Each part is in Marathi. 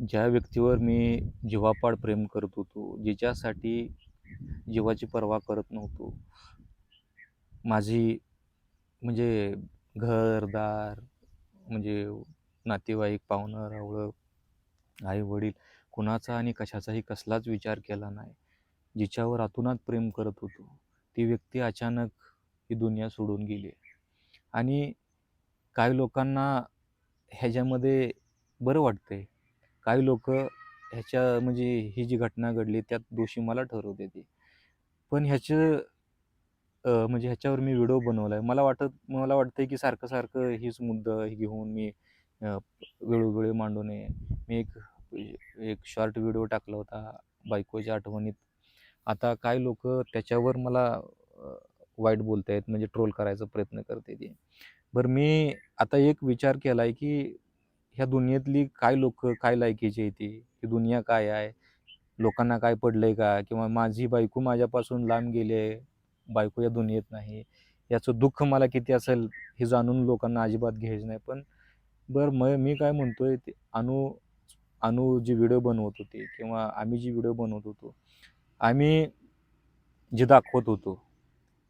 ज्या व्यक्तीवर मी जीवापाड प्रेम करत होतो, जिच्यासाठी जीवाची पर्वा करत नव्हतो. माझी म्हणजे घर-दार म्हणजे नातेवाईक, पाहुणं-रावळं, आई-वडील कुणाचा आणि कशाचाही कसलाच विचार केला नाही. जिच्यावर अतोनात प्रेम करत होतो, ती व्यक्ती अचानक ही दुनिया सोडून गेली. आणि काही लोकांना ह्याच्यामध्ये बरं वाटतंय. काही लोकं ह्याच्या म्हणजे ही जी घटना घडली त्यात दोषी मला ठरवते ते. पण म्हणजे ह्याच्यावर मी व्हिडिओ बनवलाय. मला वाटतंय की सारखं-सारखं हीच मुद्दा घेऊन मी अ, वेळोवेळी मांडू नये. मी एक शॉर्ट व्हिडिओ टाकला होता बायकोच्या आठवणीत. आता काही लोकं त्याच्यावर मला वाईट बोलतायत म्हणजे ट्रोल करायचा प्रयत्न करतायत. बरं मी आता एक विचार केलाय की ह्या दुनियेतली काय लोकं काय लायकीची आहेत ती? ही दुनिया काय आहे? लोकांना काय पडलंय का? किंवा माझी बायको माझ्यापासून लांब गेली आहे. बायको या दुनियेत नाही. याचं दुःख मला किती असेल हे जाणून लोकांना अजिबात घ्यायचं नाही. पण बरं मी काय म्हणतोय ते अनु जी व्हिडिओ बनवत होती किंवा आम्ही जी व्हिडिओ बनवत होतो, आम्ही जे दाखवत होतो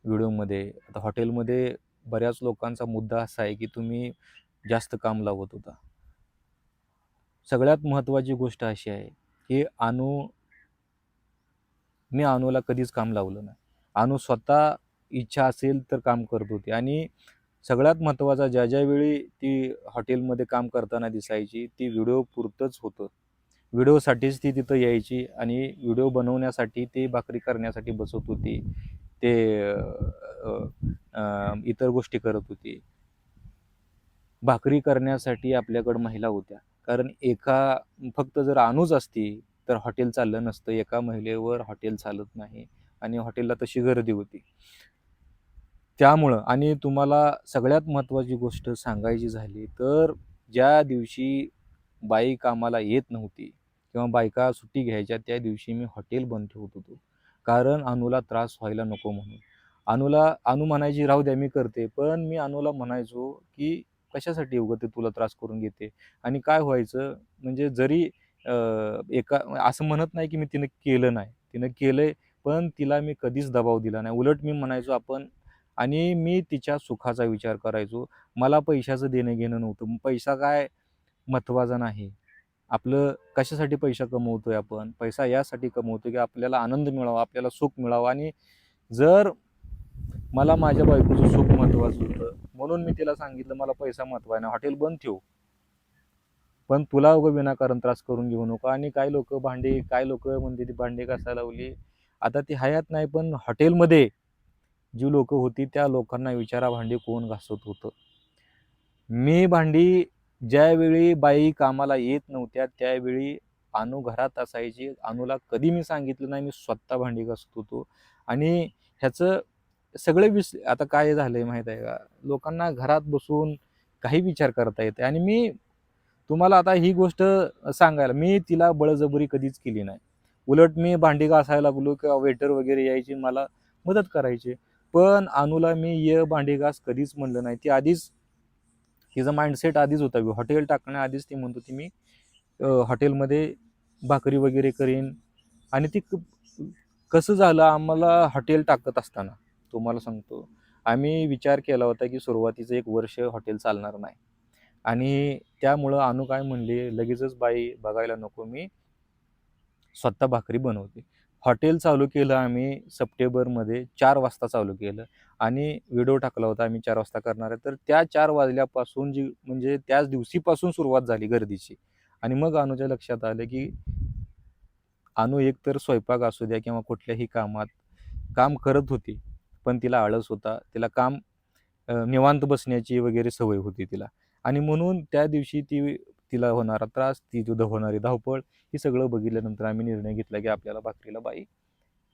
व्हिडिओमध्ये, आता हॉटेलमध्ये बऱ्याच लोकांचा मुद्दा असा आहे की तुम्ही जास्त काम लावत होता. सगळ्यात महत्त्वाची गोष्ट अशी आहे की मी अनुला कधीच काम लावलं नाही. अनु स्वतः इच्छा असेल तर काम करत होती आणि सगळ्यात महत्त्वाचा ज्या वेळी ती हॉटेलमध्ये काम करताना दिसायची, ती व्हिडिओ पुरतंच होतं. व्हिडिओसाठीच ती तिथं यायची आणि व्हिडिओ बनवण्यासाठी ती भाकरी करण्यासाठी बसत होती. ते इतर गोष्टी करत होती. भाकरी करण्यासाठी आपल्याकडं महिला होत्या. कारण फक्त जर अनूच असती, तर हॉटेल चाललं नसतं. एका महिलेवर हॉटेल चालत नाही आणि हॉटेलला तशी गर्दी होती. त्यामुळं आणि तुम्हाला सगळ्यात महत्त्वाची गोष्ट सांगायची झाली, तर ज्या दिवशी बाई कामाला येत नव्हती किंवा बायका सुट्टी घ्यायच्या, त्या दिवशी मी हॉटेल बंद ठेवत होतो. कारण अनुला त्रास व्हायला नको म्हणून. अनु म्हणायची, "राहू द्या, मी करते." पण मी अनुला म्हणायचो, की "कशासाठी उगाच ते तुला त्रास करून घेते?" आणि काय व्हायचं, म्हणजे जरी अ, असं म्हणत नाही, की मी तिनं केलं नाही. तिनं केलंय, पण तिला मी कधीच दबाव दिला नाही. उलट मी म्हणायचो आपण आणि मी तिच्या सुखाचा विचार करायचो. मला पैशाचं देणं-घेणं नव्हतं. पैसा काय महत्त्वाचा नाही. आपलं कशासाठी पैसा कमवतोय आपण? पैसा यासाठी कमवतोय, की आपल्याला आनंद मिळावा, आपल्याला सुख मिळावं आणि जर मला माझ्या बायकोचं सुख महत्त्वाचं होतं, म्हणून मी तिला सांगितलं, "मला पैसा महत्त्वाचा नाही, हॉटेल बंद ठेव. पण तुला उगाच विनाकारण त्रास करून घेऊ नको." आणि काही लोकं म्हणते, "ती भांडी घासायला लावली." आता ती हयात नाही, पण हॉटेलमध्ये जी लोकं होती, त्या लोकांना विचारा भांडी कोण घासत होतं. मी भांडी ज्यावेळी बाई कामाला येत नव्हत्या, त्यावेळी अनु घरात असायची. अनुला कधी मी सांगितलं नाही, मी स्वतः भांडी घासत होतो. आणि ह्याचं सगळं आता काय झालंय माहीत आहे का? लोकांना घरात बसून काही विचार करता येते आणि मी तुम्हाला आता ही गोष्ट सांगायला मी तिला बळजबरी कधीच केली नाही. उलट मी भांडी घासायला लागलो किंवा वेटर वगैरे यायची मला मदत करायची. पण अनुला मी ये भांडी घास कधीच म्हणलं नाही. ती आधीच तिचा माइंडसेट आधीच होता. हॉटेल टाकण्याआधीच ती म्हणत होती मी हॉटेलमध्ये भाकरी वगैरे करीन आणि कसं झालं आम्हाला हॉटेल टाकत असताना तुम्हाला सांगतो, आम्ही विचार केला होता की सुरुवातीचं 1 वर्ष हॉटेल चालणार नाही आणि त्यामुळं अनु काय म्हणली, "लगेचच बाई बघायला नको, मी स्वतः भाकरी बनवते." हॉटेल चालू केलं आम्ही सप्टेंबरमध्ये 4 वाजता चालू केलं आणि व्हिडिओ टाकला होता आम्ही 4 वाजता करणार आहे. तर त्या 4 वाजल्यापासून म्हणजे त्याच दिवशीपासून सुरुवात झाली गर्दीची आणि मग अनुच्या लक्षात आलं की अनु एकतर स्वयंपाक असू द्या किंवा कुठल्याही कामात काम करत होती, पण तिला आळस होता. निवांत बसण्याची वगैरे सवय होती तिला आणि म्हणून त्या दिवशी तिला होणारा त्रास, तिथं होणारी धावपळ, हे सगळं बघितल्यानंतर आम्ही निर्णय घेतला, की आपल्याला भाकरीला बाई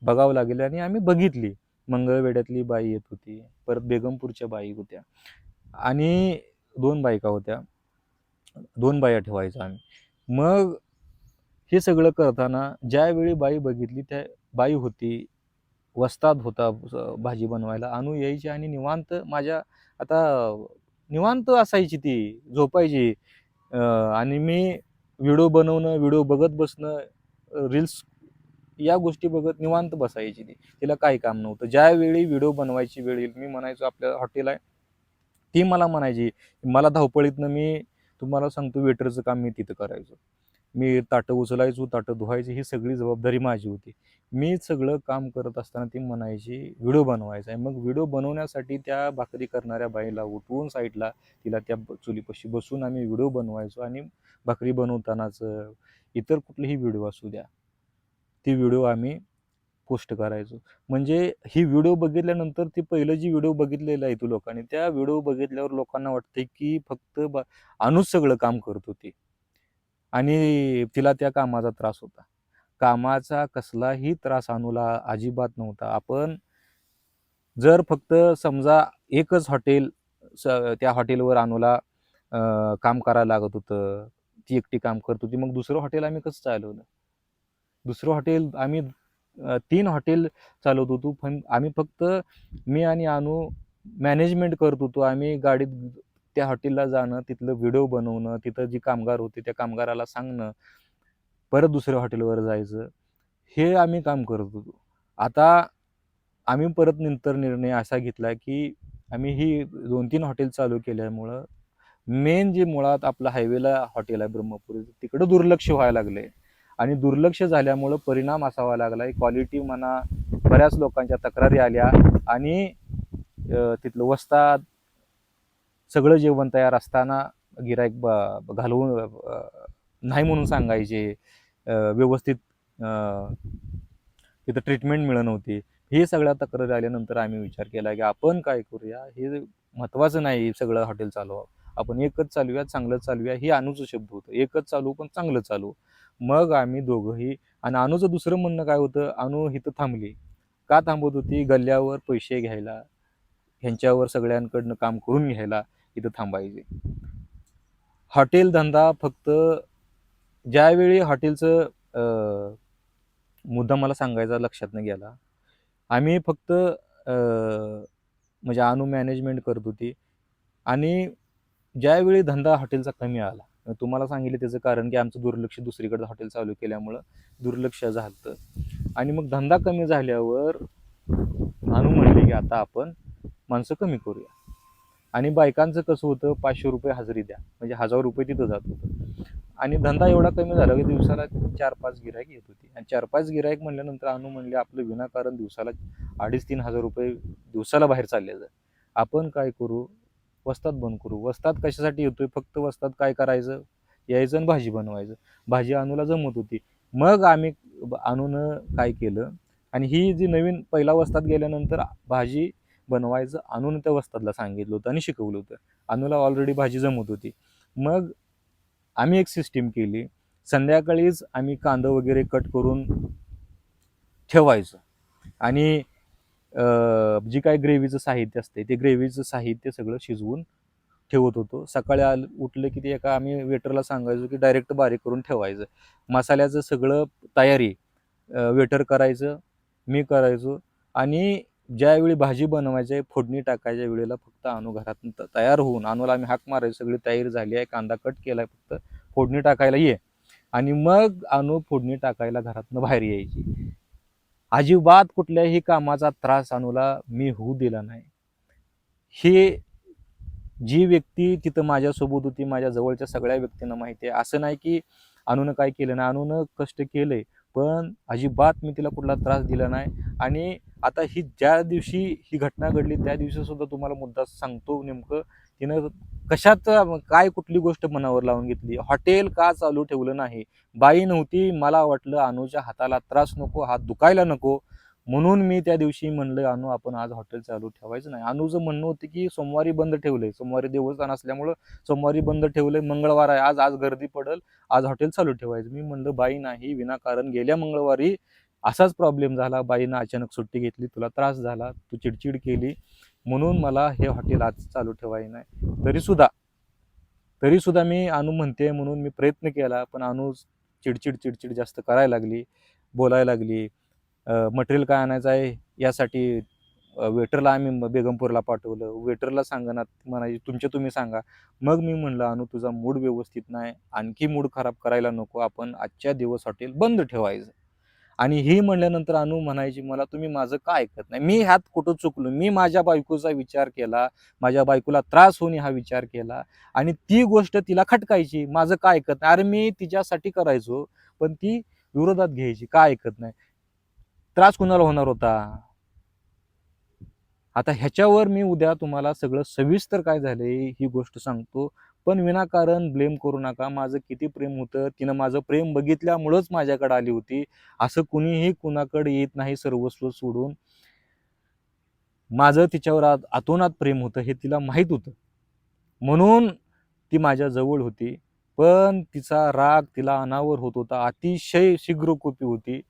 बघावं लागेल आणि आम्ही बघितली. मंगळवेढ्यातली बाई येत होती, परत बेगमपूरच्या बाई होत्या आणि 2 बायका होत्या. 2 बाया ठेवायचो आम्ही. मग हे सगळं करताना ज्यावेळी बाई बघितली, त्या बाई होती, वस्ताद होता भाजी बनवायला. अनु यायची आणि आता निवांत असायची ती, झोपायची. आणि मी व्हिडिओ बनवणं, व्हिडिओ बघत बसणं, रील्स या गोष्टी बघत निवांत बसायची ती. तिला काही काम नव्हतं. ज्यावेळी व्हिडिओ बनवायची वेळ येईल, मी म्हणायचो आपलं हॉटेल आहे, ती मला म्हणायची, मला धावपळीतनं मी तुम्हाला सांगतो वेटरचं काम मी तिथं करायचो. मी ताटं उचलायचो, ताटं धुवायची, ही सगळी जबाबदारी माझी होती. मी सगळं काम करत असताना ती म्हणायची व्हिडिओ बनवायचा आहे. मग व्हिडिओ बनवण्यासाठी त्या भाकरी करणाऱ्या बाईला उठवून साईडला तिला त्या चुलीपाशी बसून आम्ही व्हिडिओ बनवायचो आणि भाकरी बनवतानाच इतर कुठलेही व्हिडिओ असू द्या, ती व्हिडिओ आम्ही पोस्ट करायचो. म्हणजे ही व्हिडिओ बघितल्यानंतर ती पहिलं जी व्हिडिओ बघितलेलं आहे लोकांनी, त्या व्हिडिओ बघितल्यावर लोकांना वाटतंय की फक्त अनुज सगळं काम करत होती आणि तिला त्या कामाचा त्रास होता. कामाचा कसलाही त्रास अनुला अजिबात नव्हता. आपण जर फक्त समजा एकच हॉटेल त्या हॉटेलवर अनुला काम करायला लागत होतं, ती एकटी काम करत होती, मग दुसरं हॉटेल आम्ही कसं चालवलं? दुसरं हॉटेल आम्ही 3 हॉटेल चालवत होतो. पण आम्ही फक्त मी आणि अनु मॅनेजमेंट करत होतो. आम्ही गाडीत त्या हॉटेलला जाणं, तिथलं व्हिडिओ बनवणं, तिथं जी कामगार होते त्या कामगाराला सांगणं, परत दुसऱ्या हॉटेलवर जायचं, हे आम्ही काम करत होतो. आता आम्ही परत नंतर निर्णय असा घेतला, की आम्ही ही 2-3 हॉटेल चालू केल्यामुळं मेन जे मुळात आपलं हायवेला हॉटेल आहे ब्रह्मपुरी, तिकडं दुर्लक्ष व्हायला लागलंय आणि दुर्लक्ष झाल्यामुळं परिणाम असा व्हायला लागलाय, क्वालिटी म्हणा, बऱ्याच लोकांच्या तक्रारी आल्या आणि तिथलं वस्ताद सगळं जेवण तयार असताना गिराईक घालवून नाही म्हणून सांगायचे, व्यवस्थित तिथं ट्रीटमेंट मिळत नव्हती. हे सगळ्या तक्रारी आल्यानंतर आम्ही विचार केला, की आपण काय करूया, हे महत्त्वाचं नाही सगळं हॉटेल चालवावं. आपण एकच चालूया, चांगलं चालूया, ही अनुचं शब्द होतं. एकच चालवू पण चांगलं चालवू. मग आम्ही दोघंही आणि अनुचं दुसरं म्हणणं काय होतं, अनु इथं थांबली. का थांबत होती? गल्ल्यावर पैसे घ्यायला, ह्यांच्यावर सगळ्यांकडनं काम करून घ्यायला इथं थांबायचे. हॉटेल धंदा फक्त ज्यावेळी हॉटेलचं मुद्दा मला सांगायचा लक्षात न गेला. आम्ही फक्त म्हणजे अनु मॅनेजमेंट करत होती आणि ज्यावेळी धंदा हॉटेलचा कमी आला, तुम्हाला सांगितलं त्याचं कारण की आमचं दुर्लक्ष दुसरीकडे हॉटेल चालू केल्यामुळं दुर्लक्ष झालं आणि मग धंदा कमी झाल्यावर अनु म्हणले की आता आपण माणसं कमी करूया. आणि बायकांचं कसं होतं, 500 रुपये हजेरी द्या, म्हणजे 1000 रुपये तिथं जात होतं आणि धंदा एवढा कमी झाला की दिवसाला 4-5 गिरायक येत होती आणि 4-5 गिरायक म्हणल्यानंतर अनु म्हणले आपलं विनाकारण दिवसाला 2,500-3,000 रुपये दिवसाला बाहेर चालले जात. आपण काय करू, वस्ताद बंद करू. वस्ताद कशासाठी येतोय, फक्त वस्ताद काय करायचं, यायचं आणि भाजी बनवायचं. भाजी अनुला जमत होती. मग आम्ही अनुनं काय केलं आणि ही जी नवीन पहिला वस्ताद गेल्यानंतर भाजी बनवायचं अनुनं त्या वस्तादला सांगितलं होतं आणि शिकवलं होतं. अनुला ऑलरेडी भाजी जमत होती. मग आम्ही एक सिस्टीम केली, संध्याकाळीच आम्ही कांदा वगैरे कट करून ठेवायचं आणि जी काय ग्रेव्हीचं साहित्य असते ते ग्रेव्हीचं साहित्य सगळं शिजवून ठेवत होतो. सकाळी उठलं की ते एका आम्ही वेटरला सांगायचो की डायरेक्ट बारीक करून ठेवायचं. मसाल्याचं सगळं तयारी वेटर करायचं, मी करायचो आणि ज्यावेळी भाजी बनवायची आहे, फोडणी टाकायच्या वेळेला फक्त अनु घरातून तयार होऊन अनुला आम्ही हाक मारायचो, सगळी तयारी झाली आहे, कांदा कट केला आहे, फक्त फोडणी टाकायला ये आणि मग अनु फोडणी टाकायला घरातनं बाहेर यायची. अजिबात कुठल्याही कामाचा त्रास अनुला मी होऊ दिला नाही. हे जी व्यक्ती तिथं माझ्यासोबत होती, माझ्या जवळच्या सगळ्या व्यक्तींना माहिती आहे. असं नाही की अनुनं काय केलं नाही, अनुनं कष्ट केलंय, पण अजिबात मी तिला कुठला त्रास दिला नाही. आणि आता ही ज्या दिवशी ही घटना घडली त्या दिवशी सुद्धा तुम्हाला मुद्दा सांगतो, नेमकं तिनं कशात काय कुठली गोष्ट मनावर लावून घेतली, हॉटेल का चालू ठेवलं नाही. बाई नव्हती, मला वाटलं अनुच्या हाताला त्रास नको, हात दुखायला नको, म्हणून मी त्या दिवशी म्हणलं अनु आपण आज हॉटेल चालू ठेवायचं नाही. अनुचं म्हणणं होतं की सोमवारी बंद ठेवलंय, सोमवारी देवस्थान असल्यामुळं सोमवारी बंद ठेवलंय, मंगळवार आहे, आज आज गर्दी पडल, आज हॉटेल चालू ठेवायचं. मी म्हणलं बाई नाही, विनाकारण गेल्या मंगळवारी असाच प्रॉब्लेम झाला, बाईनं अचानक सुट्टी घेतली, तुला त्रास झाला, तू चिडचिड केली, म्हणून मला हे हॉटेल आज चालू ठेवायचं नाही. तरीसुद्धा मी अनु म्हणते म्हणून मी प्रयत्न केला, पण अनु चिडचिड जास्त करायला लागली, बोलायला लागली. मटेरियल काय आणायचं आहे यासाठी वेटरला आम्ही बेगमपूरला पाठवलं. वेटरला सांगणार म्हणायचे तुमचे तुम्ही सांगा. मग मी म्हणलं, "अनु तुझा मूड व्यवस्थित नाही. आणखी मूड खराब करायला नको. आपण आजच्या दिवस हॉटेल बंद ठेवायचं." आणि हे म्हणल्यानंतर अनु म्हणायची मला, "तुम्ही माझं का ऐकत नाही?" मी ह्यात कुठं चुकलो? मी माझ्या बायकोचा विचार केला. माझ्या बायकोला त्रास होणे हा विचार केला आणि ती गोष्ट तिला खटकायची. माझं का ऐकत नाही? अरे मी तिच्यासाठी करायचो, पण ती विरोधात घ्यायची. का ऐकत नाही? त्रास कुणाला होणार होता? आता ह्याच्यावर मी उद्या तुम्हाला सगळं सविस्तर काय झालंय ही गोष्ट सांगतो. पण विनाकारण ब्लेम करू नका. माझं किती प्रेम होतं. तिनं माझं प्रेम बघितल्यामुळंच माझ्याकडे आली होती. असं कुणीही कुणाकडे येत नाही सर्वस्व सोडून. माझं तिच्यावर अतोनात प्रेम होतं हे तिला माहीत होतं. म्हणून ती माझ्या जवळ होती. पण तिचा राग तिला अनावर होत होता. अतिशय शीघ्रकोपी होती.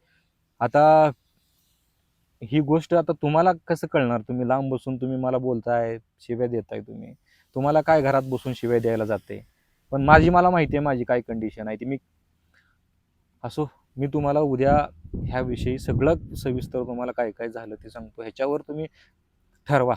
आता ही गोष्ट आता तुम्हाला कसं कळणार? तुम्ही लांब बसून तुम्ही मला बोलताय, शिव्या देताय तुम्ही. तुम्हाला काय घरात बसून शिव्या द्यायला जाते. पण मला माहिती आहे माझी काय कंडिशन आहे ती. असो, मी तुम्हाला उद्या ह्याविषयी सगळं सविस्तर तुम्हाला काय काय झालं ते सांगतो. ह्याच्यावर तुम्ही ठरवा.